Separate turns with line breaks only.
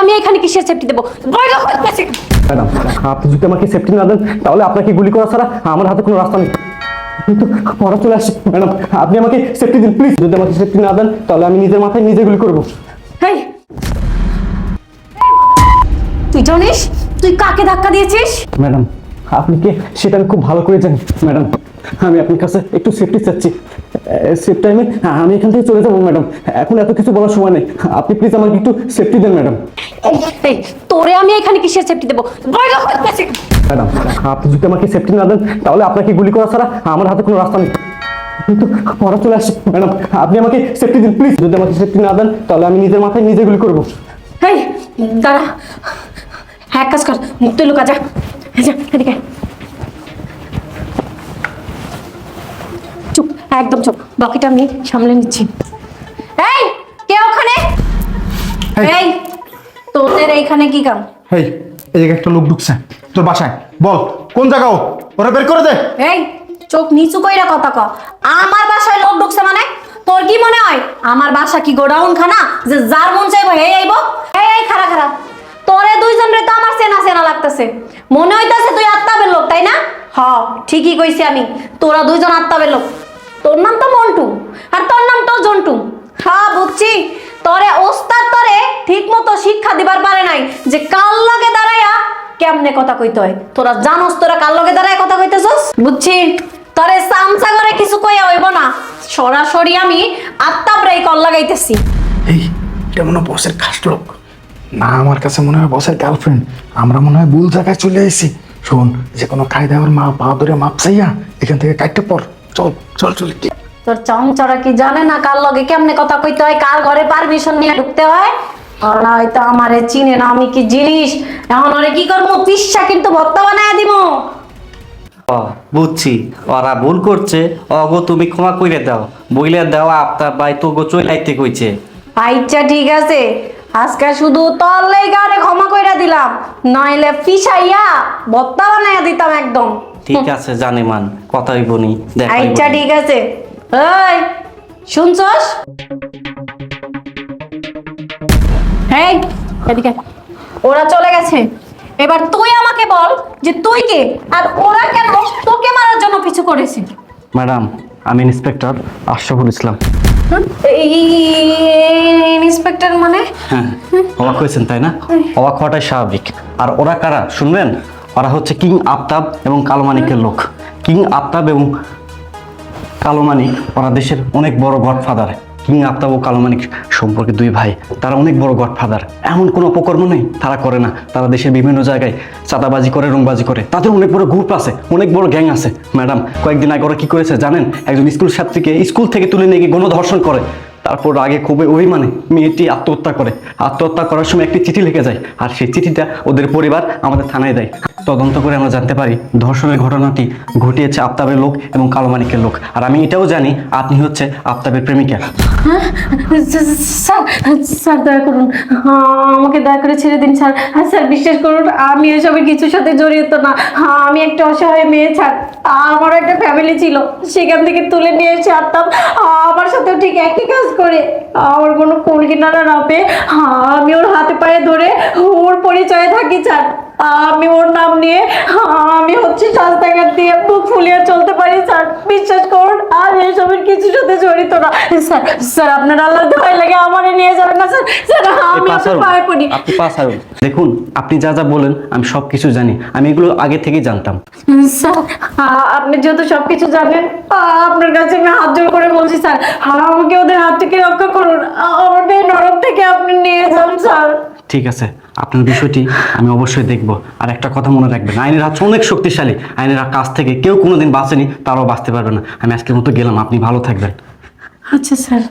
আমি এখানে কিসের সেফটি দেবো?
ম্যাডাম, আপনি যদি আমাকে সেফটি না দেন তাহলে আপনাকে গুলি করা ছাড়া আমার হাতে কোনো রাস্তা নেই। কিন্তু ওরা চলে আসছে। ম্যাডাম, আপনি আমাকে সেফটি দিন প্লিজ। যদি আমাকে সেফটি না দেন তাহলে আমি নিজের মাথায় নিজে গুলি করবো।
হেই, তুই জানিস তুই কাকে ধাক্কা দিয়েছিস?
ম্যাডাম, আপনি কে সেটা আমি খুব ভালো করে জানি। ম্যাডাম, আমি আপনার কাছে একটু সেফটি চাচ্ছি। সেফ টাইমে আমি এখান থেকে চলে যাবো। ম্যাডাম, এখন এত কিছু বলার সময় নেই। আপনি প্লিজ আমাকে একটু সেফটি দেন। ম্যাডাম,
এই, তোরে আমি এখানে কিসের সেফটি দেবো?
ম্যাডাম, আপনি যদি আমাকে সেফটি না দেন তাহলে আপনাকে গুলি করা ছাড়া আমার হাতে কোনো রাস্তা নেই। কিন্তু ওরা চলে আসছে। ম্যাডাম, আপনি আমাকে সেফটি দিন প্লিজ। যদি আমাকে সেফটি না দেন তাহলে আমি নিজের মাথায় নিজে গুলি করবো।
হেই, দাঁড়া, এক কাজ কর, তুই লুকা যা। যা, এদিকে চুপ, একদম চুপ। বাকিটা আমি সামলে নিচ্ছি। এই, কে ওখানে? এই, তোদের এইখানে কি কাম?
এই জায়গায় একটা লোক ঢুকছে তোর বাসায়, বল কোন জায়গা? ওরা বের করে দে।
এই, চোখ নিচু কইরা কথা ক। আমার বাসায় লোক ঢুকছে মানে? তোর কি মনে হয় আমার বাসা কি গোডাউন খানা যে যার মন চাইবো হে আইবো? এই খারা খারা, তোরে দুইজন রে তো আমার চেনা চেনা লাগতেছে। মনে হইতাছে তুই আত্মাবের লোক, তাই না? হ, ঠিকই কইছি আমি, তোরা দুইজন আত্মাবের লোক। তোর নাম তো মন্টু আর তোর নাম তো জন্টু। হ্যাঁ বুঝছি, তোরে ওস্তাদ তোরে ঠিক মতো শিক্ষা দিবার পারে নাই যে কাল লগে দাঁড়াইয়া কেমনে কথা কইতে হয়। তোরা জানোস তোরা কাল লগে দাঁড়ায় কথা কইতেছস? বুঝছি, তোরে সামসা করে কিছু কইয়া হইব না। সরাসরি আমি আত্মাবরাই কল লাগাইতেছি।
এই এটা মনে হয় বসের খাস লোক না, আমার কাছে মনে হয় বসের গার্লফ্রেন্ড। আমরা মনে হয় ভুল জায়গায় চলে এসেছি। শোন, যে কোনো কায়দা ওর মা পা ধরে মাপ চাইয়া এখান থেকে কাটতে পর। চল চল চল।
তোর চমচড়া কি জানে না কার লগে কেমনে কথা কইতে হয়, কার ঘরে পারমিশন নিয়ে ঢুকতে হয়? আর না হয়তো আমারে চিনে না আমি কি জিনিস। এখন ওরে কি করবো? পিসা কিন্তু ভর্তা বানায় দিব।
বুঝছি, ওরা ভুল করছে, অগো তুমি ক্ষমা করে দাও, বইলে দাও আপনার ভাই তো গো চইলাইতে কইছে।
আচ্ছা ঠিক আছে, আজকে শুধু তোর লেগারে ক্ষমা কইরা দিলাম, নইলে পিসাইয়া ভর্তা বানায় দিতাম একদম।
ঠিক আছে জানে মান, কথা হইব নি, দেখা হইব
আচ্ছা
নি।
ঠিক আছে। এই শুনছস? এই এদিকে, ওরা চলে গেছে। এবার তুই আমাকে বল যে তুই কে আর ওরা কেন তোকে মারার জন্য পিছু করেছে?
ম্যাডাম, আমি ইন্সপেক্টর আশরাফুল ইসলাম।
ইন্সপেক্টর মানে?
হ্যাঁ, অবাক হয়েছেন তাই না? অবাক হওয়াটাই স্বাভাবিক। আর ওরা কারা শুনবেন? ওরা হচ্ছে কিং আফতাব এবং কালো মানিকের লোক। কিং আফতাব এবং কালো মানিক ওরা দেশের অনেক বড় গডফাদার। কিং আফতাব ও কালো মানিক সম্পর্কে দুই ভাই, তারা অনেক বড় গডফাদার। এমন কোনো অপকর্ম নেই তারা করে না। তারা দেশের বিভিন্ন জায়গায় চাঁদাবাজি করে, রংবাজি করে। তাদের অনেক বড় গ্রুপ আছে, অনেক বড় গ্যাং আছে। ম্যাডাম, কয়েকদিন আগে ওরা কি করেছে জানেন? একজন স্কুল ছাত্রীকে স্কুল থেকে তুলে নিয়ে গিয়ে গণধর্ষণ করে। তারপর আগে খুবই অভিমানে মেয়েটি আত্মহত্যা করে। আত্মহত্যা করার সময় একটি চিঠি লিখে যায়, আর সেই চিঠিটা ওদের পরিবার আমাদের থানায় দেয়। তদন্ত করে আমরা জানতে পারি ধর্ষণের ঘটনাটি ঘটিয়েছে আফতাবের লোক এবং কালো মানিকের লোক। আর আমি এটাও জানি আপনি হচ্ছে আফতাবের প্রেমিকা।
স্যার, স্যার দয়া করুন, আমাকে দয়া করে ছেড়ে দিন স্যার। স্যার বিশ্বাস করুন, আমি এসবের কিছুর সাথে জড়িত না। আমি একটা অসহায় মেয়ে স্যার। আমার একটা ফ্যামিলি ছিল, সেখান থেকে তুলে নিয়ে এসে আনতাম। আমার সাথেও ঠিক একই কাজ করে। আমার কোনো কুল কিনারা না পেয়ে আমি ওর হাতে পায়ে ধরে ওর পরিচয়ে থাকি স্যার। আমি ওর নাম নিয়ে আমি হচ্ছে রাস্তাঘাট দিয়ে বুক ফুলিয়ে চলতে পারি স্যার। বিশ্বাস করুন, আমি এসবের কিছুর সাথে জড়িত না স্যার। স্যার আপনার আল্লাহ দোহাই লাগে আমারে নিয়ে যাবেন না স্যার। স্যার আমি আপনার পায়ে পড়ি।
আপনি পাস আউট। দেখুন, আপনি যা যা বলেন আমি সব কিছু জানি। আমি এগুলো আগে থেকেই জানতাম।
স্যার আপনি যেহেতু সবকিছু জানেন, আপনার কাছে আমি হাত জোর করে বলছি স্যার, আমাকে ওদের হাত থেকে রক্ষা করুন। আমাদের নরক থেকে আপনি নিয়ে যান স্যার।
ঠিক আছে, আপনার বিষয়টি আমি অবশ্যই দেখব। আর একটা কথা মনে রাখবেন, আইনের হাত অনেক শক্তিশালী। আইনের কাছ থেকে কেউ কোনোদিন বাঁচেনি, তারাও বাঁচতে পারবে না। আমি আজকের মতো গেলাম, আপনি ভালো থাকবেন।
আচ্ছা স্যার।